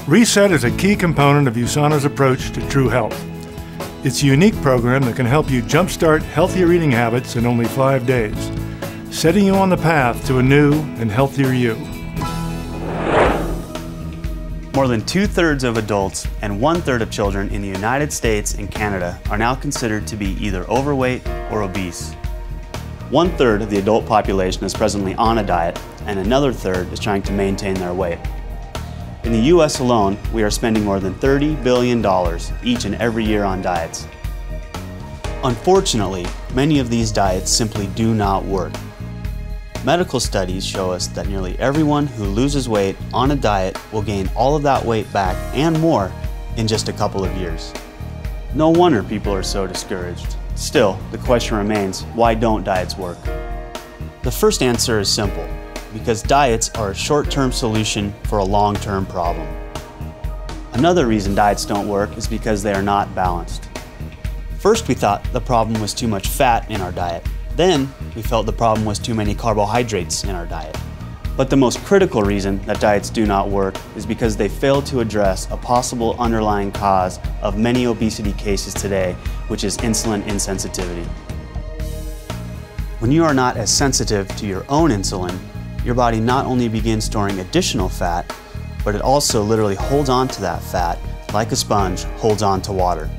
Reset is a key component of USANA's approach to true health. It's a unique program that can help you jumpstart healthier eating habits in only 5 days, setting you on the path to a new and healthier you. More than 2/3 of adults and 1/3 of children in the United States and Canada are now considered to be either overweight or obese. 1/3 of the adult population is presently on a diet, and another third is trying to maintain their weight. In the US alone, we are spending more than $30 billion each and every year on diets. Unfortunately, many of these diets simply do not work. Medical studies show us that nearly everyone who loses weight on a diet will gain all of that weight back and more in just a couple of years. No wonder people are so discouraged. Still, the question remains, why don't diets work? The first answer is simple. Because diets are a short-term solution for a long-term problem. Another reason diets don't work is because they are not balanced. First, we thought the problem was too much fat in our diet. Then, we felt the problem was too many carbohydrates in our diet. But the most critical reason that diets do not work is because they fail to address a possible underlying cause of many obesity cases today, which is insulin insensitivity. When you are not as sensitive to your own insulin, your body not only begins storing additional fat, but it also literally holds on to that fat like a sponge holds on to water.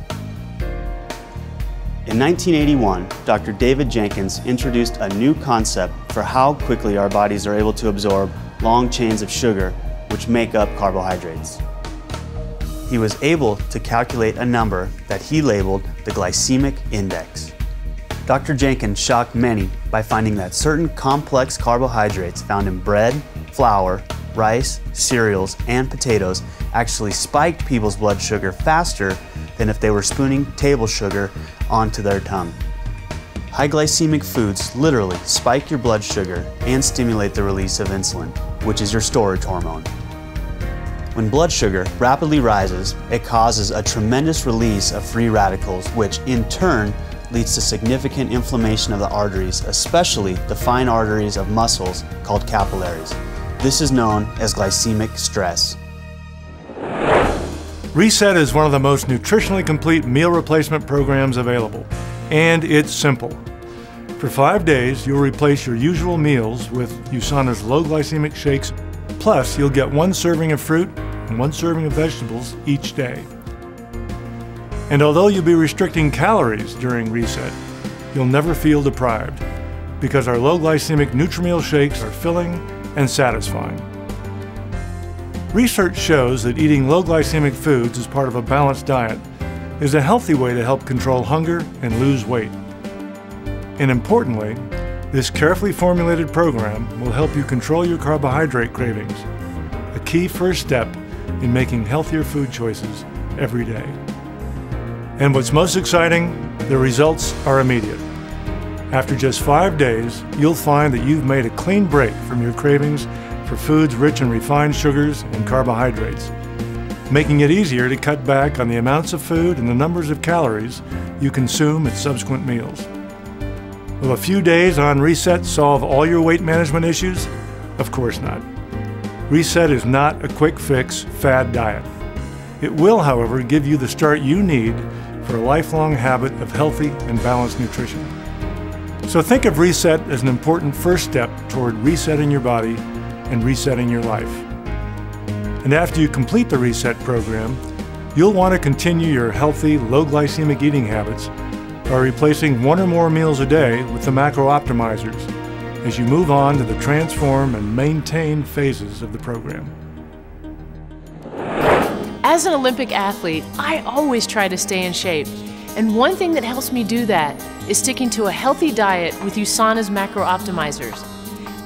In 1981, Dr. David Jenkins introduced a new concept for how quickly our bodies are able to absorb long chains of sugar, which make up carbohydrates. He was able to calculate a number that he labeled the Glycemic Index. Dr. Jenkins shocked many by finding that certain complex carbohydrates found in bread, flour, rice, cereals, and potatoes actually spiked people's blood sugar faster than if they were spooning table sugar onto their tongue. High glycemic foods literally spike your blood sugar and stimulate the release of insulin, which is your storage hormone. When blood sugar rapidly rises, it causes a tremendous release of free radicals, which in turn leads to significant inflammation of the arteries, especially the fine arteries of muscles called capillaries. This is known as glycemic stress. Reset is one of the most nutritionally complete meal replacement programs available, and it's simple. For 5 days, you'll replace your usual meals with USANA's low glycemic shakes, plus you'll get 1 serving of fruit and 1 serving of vegetables each day. And although you'll be restricting calories during Reset, you'll never feel deprived because our low glycemic Nutrimeal shakes are filling and satisfying. Research shows that eating low glycemic foods as part of a balanced diet is a healthy way to help control hunger and lose weight. And importantly, this carefully formulated program will help you control your carbohydrate cravings, a key first step in making healthier food choices every day. And what's most exciting, the results are immediate. After just 5 days, you'll find that you've made a clean break from your cravings for foods rich in refined sugars and carbohydrates, making it easier to cut back on the amounts of food and the numbers of calories you consume at subsequent meals. Will a few days on Reset solve all your weight management issues? Of course not. Reset is not a quick fix fad diet. It will, however, give you the start you need for a lifelong habit of healthy and balanced nutrition. So think of Reset as an important first step toward resetting your body and resetting your life. And after you complete the Reset program, you'll want to continue your healthy, low glycemic eating habits by replacing 1 or more meals a day with the macro optimizers as you move on to the transform and maintain phases of the program. As an Olympic athlete, I always try to stay in shape. And one thing that helps me do that is sticking to a healthy diet with USANA's macro optimizers.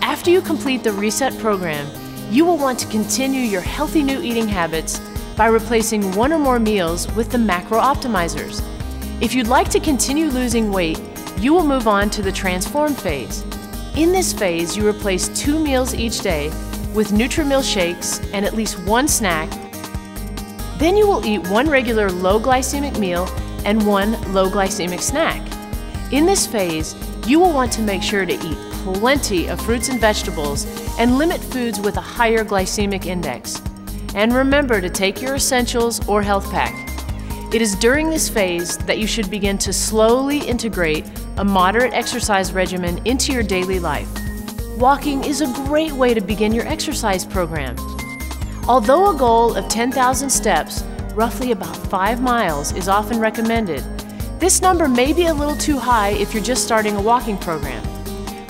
After you complete the Reset program, you will want to continue your healthy new eating habits by replacing 1 or more meals with the macro optimizers. If you'd like to continue losing weight, you will move on to the transform phase. In this phase, you replace 2 meals each day with Nutrimeal shakes and at least 1 snack. Then you will eat 1 regular low glycemic meal and 1 low glycemic snack. In this phase, you will want to make sure to eat plenty of fruits and vegetables and limit foods with a higher glycemic index. And remember to take your essentials or health pack. It is during this phase that you should begin to slowly integrate a moderate exercise regimen into your daily life. Walking is a great way to begin your exercise program. Although a goal of 10,000 steps, roughly about 5 miles, is often recommended, this number may be a little too high if you're just starting a walking program.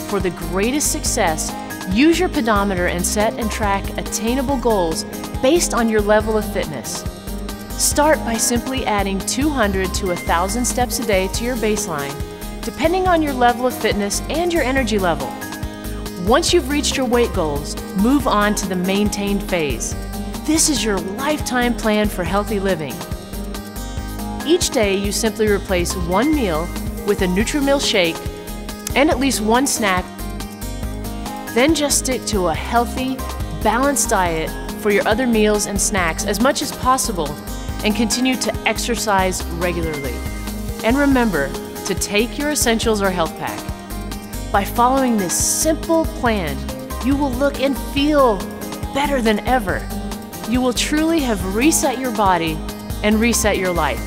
For the greatest success, use your pedometer and set and track attainable goals based on your level of fitness. Start by simply adding 200 to 1,000 steps a day to your baseline, depending on your level of fitness and your energy level. Once you've reached your weight goals, move on to the maintained phase. This is your lifetime plan for healthy living. Each day, you simply replace one meal with a Nutri-Mill shake and at least one snack. Then just stick to a healthy, balanced diet for your other meals and snacks as much as possible, and continue to exercise regularly. And remember to take your essentials or health pack. By following this simple plan, you will look and feel better than ever. You will truly have reset your body and reset your life.